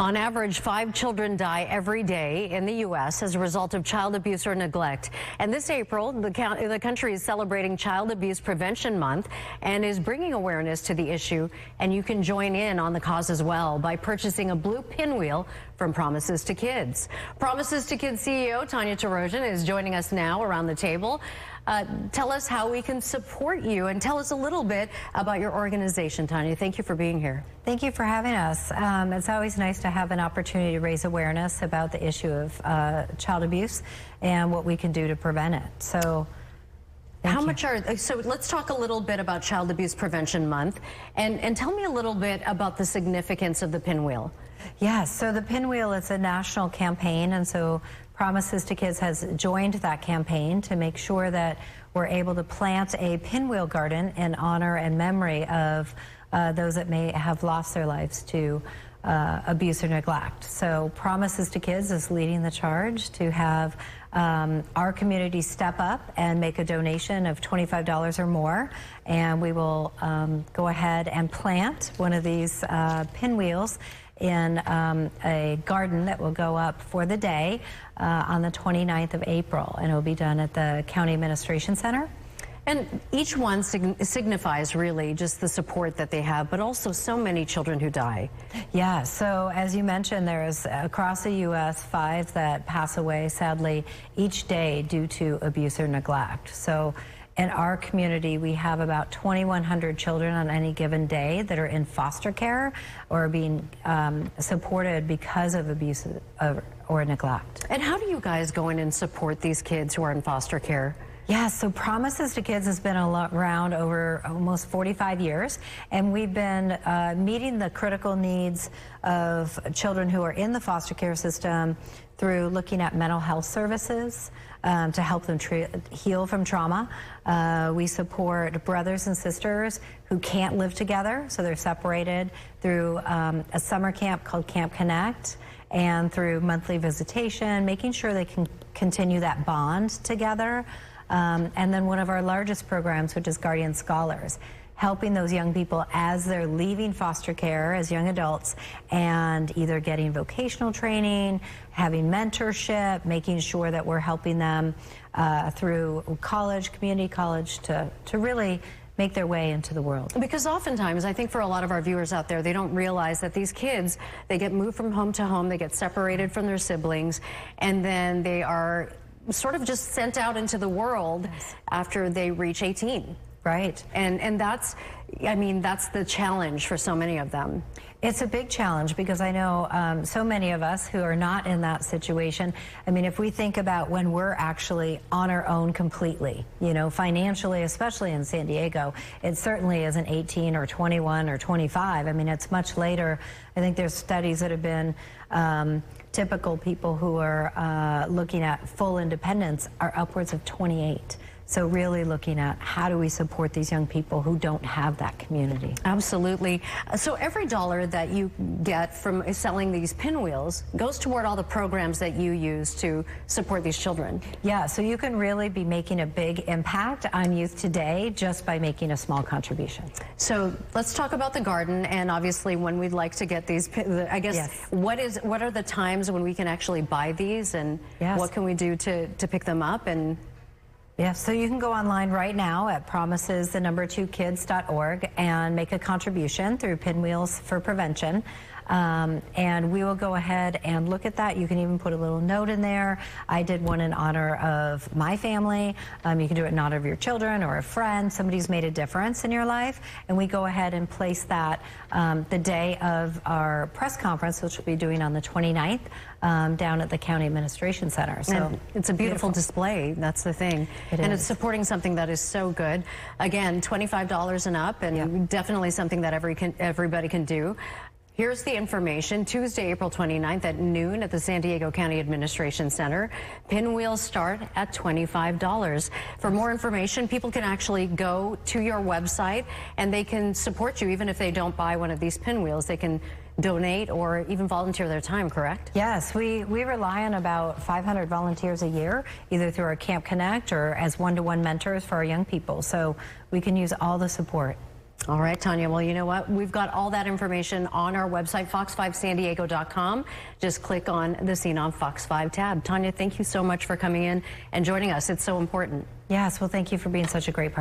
On average, 5 children die every day in the U.S. as a result of child abuse or neglect. And this April, the country is celebrating Child Abuse Prevention Month and is bringing awareness to the issue. And you can join in on the cause as well by purchasing a blue pinwheel from Promises to Kids. Promises to Kids CEO Tonya Torosian is joining us now around the table. Tell us how we can support you and tell us a little bit about your organization, Tonya. Thank you for being here. Thank you for having us. It's always nice to have an opportunity to raise awareness about the issue of child abuse and what we can do to prevent it. So let's talk a little bit about Child Abuse Prevention Month and tell me a little bit about the significance of the pinwheel. Yes, so the pinwheel is a national campaign, and so Promises to Kids has joined that campaign to make sure that we're able to plant a pinwheel garden in honor and memory of those that may have lost their lives to abuse or neglect. So Promises to Kids is leading the charge to have our community step up and make a donation of $25 or more, and we will go ahead and plant one of these pinwheels in a garden that will go up for the day on the 29th of April, and it will be done at the County Administration Center. And each one signifies really just the support that they have, but also so many children who die. Yeah, so as you mentioned, there's across the U.S. 5 that pass away, sadly, each day due to abuse or neglect. So in our community, we have about 2,100 children on any given day that are in foster care or being supported because of abuse or neglect. And how do you guys go in and support these kids who are in foster care? Yeah, so Promises to Kids has been around over almost 45 years, and we've been meeting the critical needs of children who are in the foster care system through looking at mental health services to help them heal from trauma. We support brothers and sisters who can't live together, so they're separated, through a summer camp called Camp Connect, and through monthly visitation, making sure they can continue that bond together. And then one of our largest programs, which is Guardian Scholars, helping those young people as they're leaving foster care as young adults and either getting vocational training, having mentorship, making sure that we're helping them through college, community college, to really make their way into the world. Because oftentimes, I think for a lot of our viewers out there, they don't realize that these kids, they get moved from home to home, they get separated from their siblings, and then they are sort of just sent out into the world after they reach 18. Right. And that's, I mean, that's the challenge for so many of them. It's a big challenge because I know so many of us who are not in that situation. I mean, if we think about when we're actually on our own completely, you know, financially, especially in San Diego, it certainly isn't 18 or 21 or 25. I mean, it's much later. I think there's studies that have been typical people who are looking at full independence are upwards of 28. So really looking at how do we support these young people who don't have that community. Absolutely. So every dollar that you get from selling these pinwheels goes toward all the programs that you use to support these children. Yeah, so you can really be making a big impact on youth today just by making a small contribution. So let's talk about the garden, and obviously when we'd like to get these, I guess, yes. What are the times when we can actually buy these, and yes. what can we do to pick them up? And yeah, so you can go online right now at promises2kids.org and make a contribution through Pinwheels for Prevention. And we will go ahead and look at that. You can even put a little note in there. I did one in honor of my family. You can do it in honor of your children or a friend, somebody who's made a difference in your life. And we go ahead and place that the day of our press conference, which we'll be doing on the 29th, down at the County Administration Center. So and it's a beautiful display. That's the thing. And it's supporting something that is so good. Again, $25 and up, and definitely something that everybody can do. Here's the information. Tuesday, April 29th at noon at the San Diego County Administration Center. Pinwheels start at $25. For more information, people can actually go to your website and they can support you even if they don't buy one of these pinwheels. They can donate or even volunteer their time, correct? Yes, we rely on about 500 volunteers a year, either through our Camp Connect or as one-to-one mentors for our young people. So we can use all the support. All right, Tonya. Well, you know what? We've got all that information on our website, fox5sandiego.com. Just click on the Scene on Fox 5 tab. Tonya, thank you so much for coming in and joining us. It's so important. Yes, well, thank you for being such a great partner.